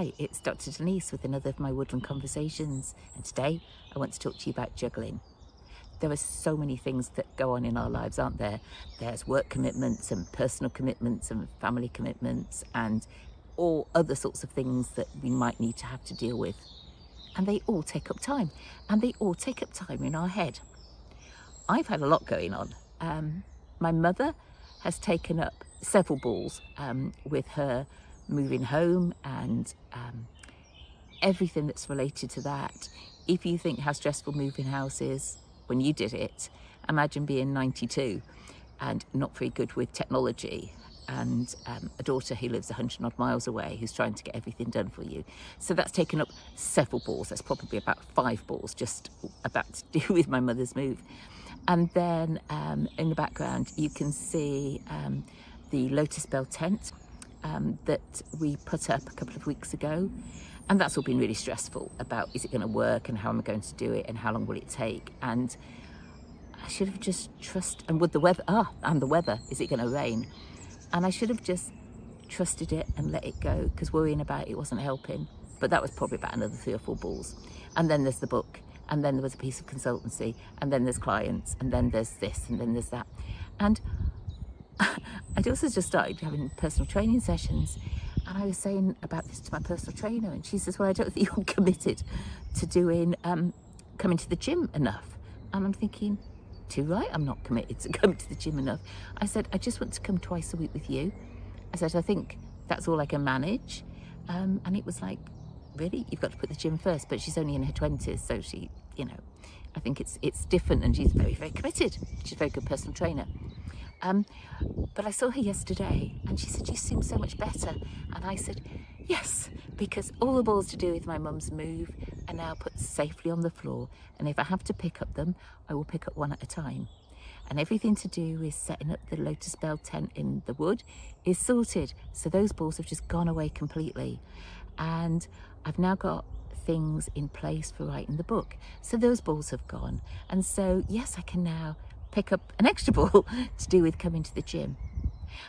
Hi, it's Dr. Denise with another of my woodland conversations, and today I want to talk to you about juggling. There are so many things that go on in our lives, aren't there? There's work commitments and personal commitments and family commitments and all other sorts of things that we might need to have to deal with. And they all take up time, and they all take up time in our head. I've had a lot going on. My mother has taken up several balls with her moving home and everything that's related to that. If you think how stressful moving house is when you did it, imagine being 92 and not very good with technology and a daughter who lives 100 odd miles away who's trying to get everything done for you. So that's taken up several balls. That's probably about 5 balls just about to do with my mother's move. And then in the background you can see the Lotus Bell tent that we put up a couple of weeks ago, and that's all been really stressful about, is it going to work and how am I going to do it and how long will it take, and I should have just trusted, and with the weather, the weather, is it going to rain, and I should have just trusted it and let it go, because worrying about it wasn't helping. But that was probably about another 3 or 4 balls. And then there's the book, and then there was a piece of consultancy, and then there's clients, and then there's this, and then there's that. And I'd also just started having personal training sessions, and I was saying about this to my personal trainer, and she says, well, I don't think you're committed to doing coming to the gym enough. And I'm thinking, too right, I'm not committed to coming to the gym enough. I said, I just want to come twice a week with you. I said, I think that's all I can manage. And it was like, really? You've got to put the gym first. But she's only in her 20s, so she, I think it's different, and she's very, very committed. She's a very good personal trainer. But I saw her yesterday and she said, you seem so much better. And I said, yes, because all the balls to do with my mum's move are now put safely on the floor. And if I have to pick up them, I will pick up one at a time. And everything to do with setting up the Lotus Bell tent in the wood is sorted. So those balls have just gone away completely. And I've now got things in place for writing the book. So those balls have gone. And so, yes, I can now pick up an extra ball to do with coming to the gym.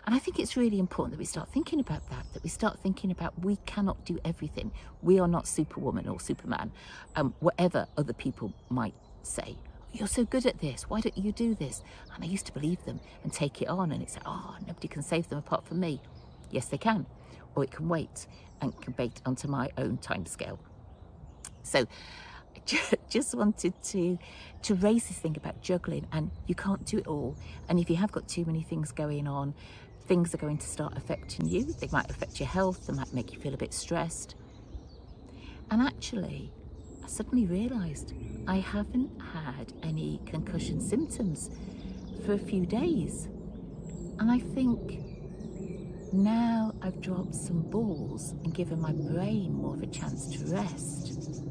And I think it's really important that we start thinking about that we start thinking about, we cannot do everything. We are not Superwoman or Superman, whatever other people might say. You're so good at this, why don't you do this? And I used to believe them and take it on, and it's like, nobody can save them apart from me. Yes, they can, or it can wait and can wait onto my own timescale. So just wanted to raise this thing about juggling, and you can't do it all. And if you have got too many things going on, things are going to start affecting you. They might affect your health, they might make you feel a bit stressed. And actually, I suddenly realised I haven't had any concussion symptoms for a few days. And I think now I've dropped some balls and given my brain more of a chance to rest,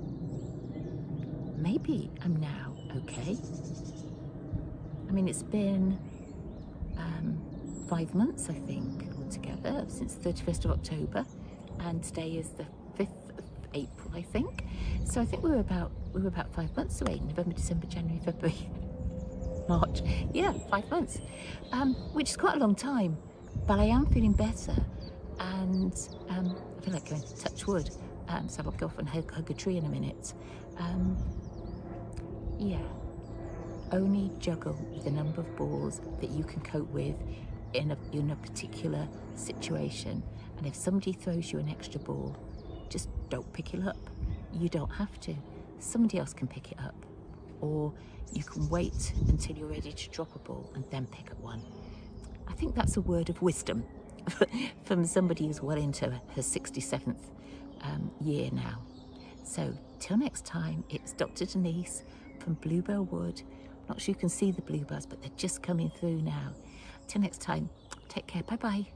maybe I'm now okay. I mean, it's been 5 months, I think, altogether, since 31st of October, and today is the 5th of April, I think. So I think we were about 5 months away. November, December, January, February, March. Yeah, 5 months, which is quite a long time. But I am feeling better, and I feel like going to touch wood. So I'll go off and hug a tree in a minute. Yeah, only juggle the number of balls that you can cope with in a particular situation. And if somebody throws you an extra ball, just don't pick it up. You don't have to. Somebody else can pick it up. Or you can wait until you're ready to drop a ball and then pick up one. I think that's a word of wisdom from somebody who's well into her 67th year now. So till next time, it's Dr. Denise from Bluebell Wood. Not sure you can see the bluebells, but they're just coming through now. Till next time, take care, bye-bye.